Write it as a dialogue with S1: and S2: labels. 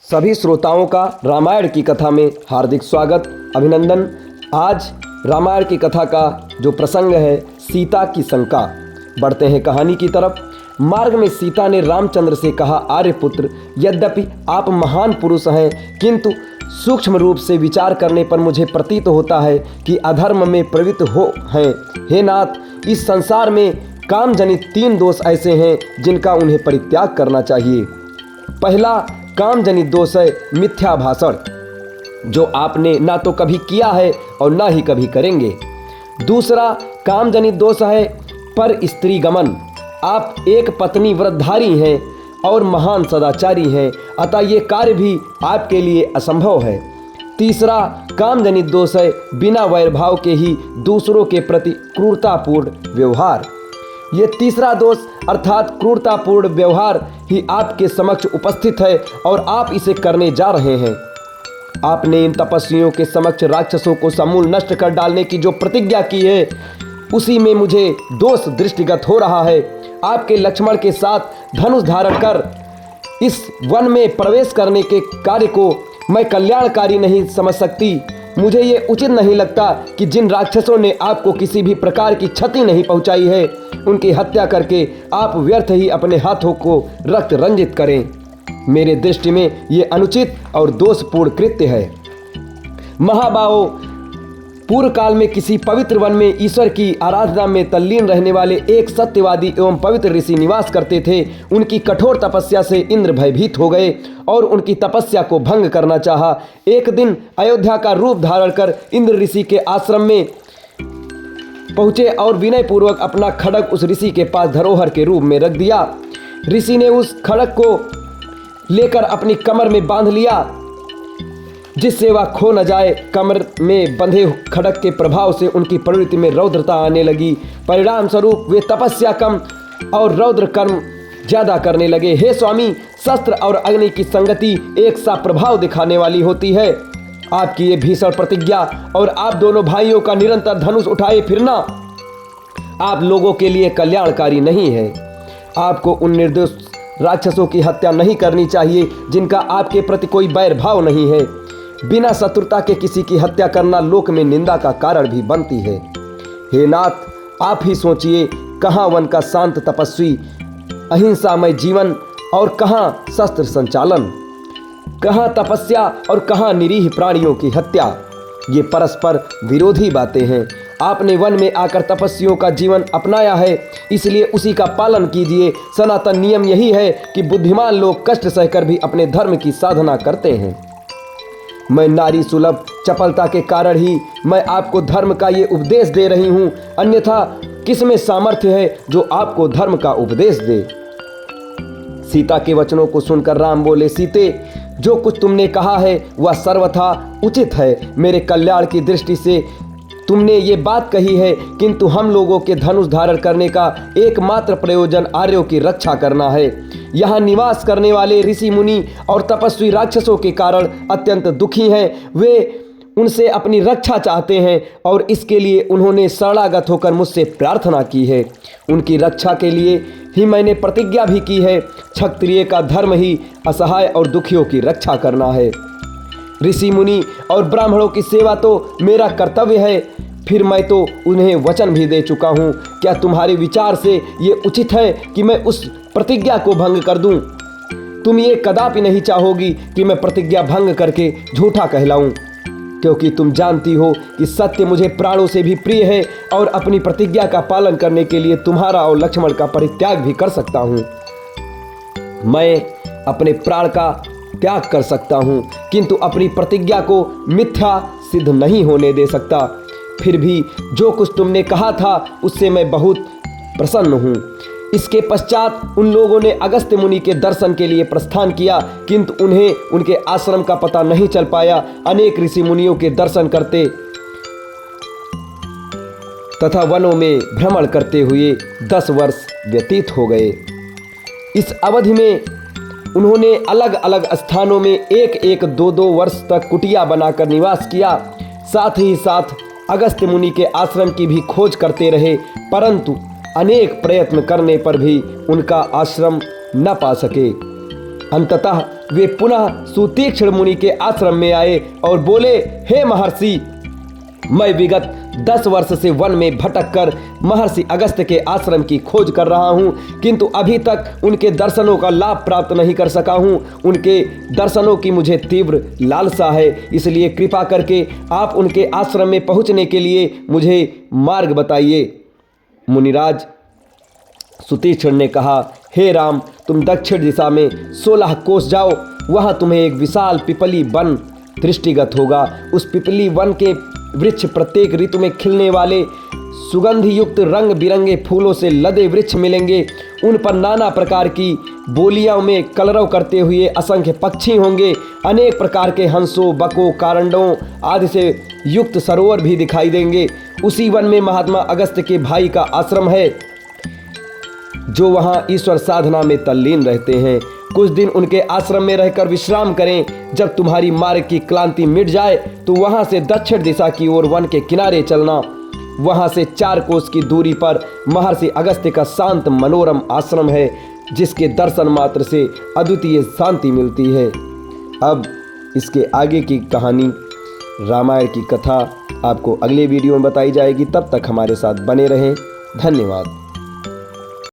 S1: सभी श्रोताओं का रामायण की कथा में हार्दिक स्वागत अभिनंदन। आज रामायण की कथा का जो प्रसंग है सीता की शंका। बढ़ते हैं कहानी की तरफ। मार्ग में सीता ने रामचंद्र से कहा, आर्यपुत्र, यद्यपि आप महान पुरुष हैं, किंतु सूक्ष्म रूप से विचार करने पर मुझे प्रतीत होता है कि अधर्म में प्रवृत्त हो हैं। हे नाथ, इस संसार में काम जनित 3 दोष ऐसे हैं जिनका उन्हें परित्याग करना चाहिए। पहला काम जनित दोष है मिथ्या भाषण, जो आपने ना तो कभी किया है और ना ही कभी करेंगे। दूसरा काम जनित दोष है पर स्त्री गमन, आप एक पत्नी व्रतधारी हैं और महान सदाचारी हैं, अतः ये कार्य भी आपके लिए असंभव है। तीसरा काम जनित दोष है बिना वैरभाव के ही दूसरों के प्रति क्रूरतापूर्ण व्यवहार। ये तीसरा दोष अर्थात क्रूरतापूर्ण व्यवहार ही आपके समक्ष उपस्थित है और आप इसे करने जा रहे हैं। आपने इन तपस्वियों के समक्ष राक्षसों को समूल नष्ट कर डालने की जो प्रतिज्ञा की है, उसी में मुझे दोष दृष्टिगत हो रहा है। आपके लक्ष्मण के साथ धनुष धारण कर इस वन में प्रवेश करने के कार्य को मैं कल्याणकारी नहीं समझ सकती। मुझे ये उचित नहीं लगता कि जिन राक्षसों ने आपको किसी भी प्रकार की क्षति नहीं पहुंचाई है, उनकी हत्या करके आप व्यर्थ ही अपने हाथों को रक्त रंजित करें। मेरे दृष्टि में ये अनुचित और दोषपूर्ण कृत्य है। महाबाहो, पूर्व काल में किसी पवित्र वन में ईश्वर की आराधना में तल्लीन रहने वाले एक सत्यवादी एवं पवित्र ऋषि निवास करते थे। उनकी कठोर तपस्या से इंद्र भयभीत हो गए और उनकी तपस्या को भंग करना चाहा। एक दिन अयोध्या का रूप धारण कर इंद्र ऋषि के आश्रम में पहुंचे और विनय पूर्वक अपना खड्ग उस ऋषि के पास धरोहर के रूप में रख दिया। ऋषि ने उस खड्ग को लेकर अपनी कमर में बांध लिया, जिससे वह खो न जाए। कमर में बंधे खड्ग के प्रभाव से उनकी प्रवृत्ति में रौद्रता आने लगी। परिणाम स्वरूप वे तपस्या कम और रौद्र कर्म ज्यादा करने लगे। हे स्वामी, शस्त्र और अग्नि की संगति एक सा प्रभाव दिखाने वाली होती है। आपकी ये भीषण प्रतिज्ञा और आप दोनों भाइयों का निरंतर धनुष उठाए फिरना आप लोगों के लिए कल्याणकारी नहीं है। आपको उन निर्दोष राक्षसों की हत्या नहीं करनी चाहिए जिनका आपके प्रति कोई बैर भाव नहीं है। बिना शत्रुता के किसी की हत्या करना लोक में निंदा का कारण भी बनती है। हे नाथ, आप ही सोचिए, कहाँ वन का शांत तपस्वी, अहिंसामय जीवन और कहाँ शस्त्र संचालन, कहाँ तपस्या और कहाँ निरीह प्राणियों की हत्या। ये परस्पर विरोधी बातें हैं। आपने वन में आकर तपस्वियों का जीवन अपनाया है, इसलिए उसी का पालन कीजिए। सनातन नियम यही है कि बुद्धिमान लोग कष्ट सहकर भी अपने धर्म की साधना करते हैं। मैं नारी सुलभ चपलता के कारण ही मैं आपको धर्म का ये उपदेश दे रही हूँ, अन्यथा किसमें सामर्थ्य है जो आपको धर्म का उपदेश दे। सीता के वचनों को सुनकर राम बोले, सीते, जो कुछ तुमने कहा है वह सर्वथा उचित है। मेरे कल्याण की दृष्टि से तुमने ये बात कही है, किंतु हम लोगों के धनुष धारण करने का एकमात्र प्रयोजन आर्यों की रक्षा करना है। यहाँ निवास करने वाले ऋषि मुनि और तपस्वी राक्षसों के कारण अत्यंत दुखी हैं। वे उनसे अपनी रक्षा चाहते हैं और इसके लिए उन्होंने शरणागत होकर मुझसे प्रार्थना की है। उनकी रक्षा के लिए ही मैंने प्रतिज्ञा भी की है। क्षत्रिय का धर्म ही असहाय और दुखियों की रक्षा करना है। ऋषि मुनि और ब्राह्मणों की सेवा तो मेरा कर्तव्य है, फिर मैं तो उन्हें वचन भी दे चुका हूँ। क्या तुम्हारे विचार से ये उचित है कि मैं उस प्रतिज्ञा को भंग कर दूं? तुम ये कदापि नहीं चाहोगी कि मैं प्रतिज्ञा भंग करके झूठा कहलाऊं, क्योंकि तुम जानती हो कि सत्य मुझे प्राणों से भी प्रिय है और अपनी प्रतिज्ञा का पालन करने के लिए तुम्हारा और लक्ष्मण का परित्याग भी कर सकता हूँ। मैं अपने प्राण का त्याग कर सकता हूँ, किंतु अपनी प्रतिज्ञा को मिथ्या सिद्ध नहीं होने दे सकता। फिर भी जो कुछ तुमने कहा था उससे मैं बहुत प्रसन्न हूँ। इसके पश्चात उन लोगों ने अगस्त्य मुनि के दर्शन के लिए प्रस्थान किया, किंतु उन्हें उनके आश्रम का पता नहीं चल पाया। अनेक ऋषि मुनियों के दर्शन करते तथा वनों में भ्रमण करते हुए 10 वर्ष व्यतीत हो गए। इस अवधि में उन्होंने अलग अलग स्थानों में 1-1, 2-2 वर्ष तक कुटिया बनाकर निवास किया। साथ ही साथ अगस्त्य मुनि के आश्रम की भी खोज करते रहे, परंतु अनेक प्रयत्न करने पर भी उनका आश्रम न पा सके। अंततः वे पुनः सुतीक्ष्ण मुनि के आश्रम में आए और बोले, हे महर्षि, मैं विगत 10 वर्ष से वन में भटक कर महर्षि अगस्त्य के आश्रम की खोज कर रहा हूँ, किंतु अभी तक उनके दर्शनों का लाभ प्राप्त नहीं कर सका हूँ। उनके दर्शनों की मुझे तीव्र लालसा है, इसलिए कृपा करके आप उनके आश्रम में पहुँचने के लिए मुझे मार्ग बताइए। मुनिराज सुतीक्ष्ण ने कहा, हे राम, तुम दक्षिण दिशा में 16 कोस जाओ, वहाँ तुम्हें एक विशाल पिपली वन दृष्टिगत होगा। उस पिपली वन के वृक्ष प्रत्येक ऋतु में खिलने वाले सुगंधि युक्त रंग बिरंगे फूलों से लदे वृक्ष मिलेंगे। उन पर नाना प्रकार की बोलियों में कलरव करते हुए असंख्य पक्षी होंगे। अनेक प्रकार के हंसों, बकों, कारंडों आदि से युक्त सरोवर भी दिखाई देंगे। उसी वन में महात्मा अगस्त्य के भाई का आश्रम है, जो वहाँ ईश्वर साधना में तल्लीन रहते हैं। कुछ दिन उनके आश्रम में रहकर विश्राम करें। जब तुम्हारी मार्ग की क्लांति मिट जाए तो वहाँ से दक्षिण दिशा की ओर वन के किनारे चलना। वहाँ से 4 कोस की दूरी पर महर्षि अगस्त्य का शांत मनोरम आश्रम है, जिसके दर्शन मात्र से अद्वितीय शांति मिलती है। अब इसके आगे की कहानी, रामायण की कथा आपको अगले वीडियो में बताई जाएगी। तब तक हमारे साथ बने रहें। धन्यवाद।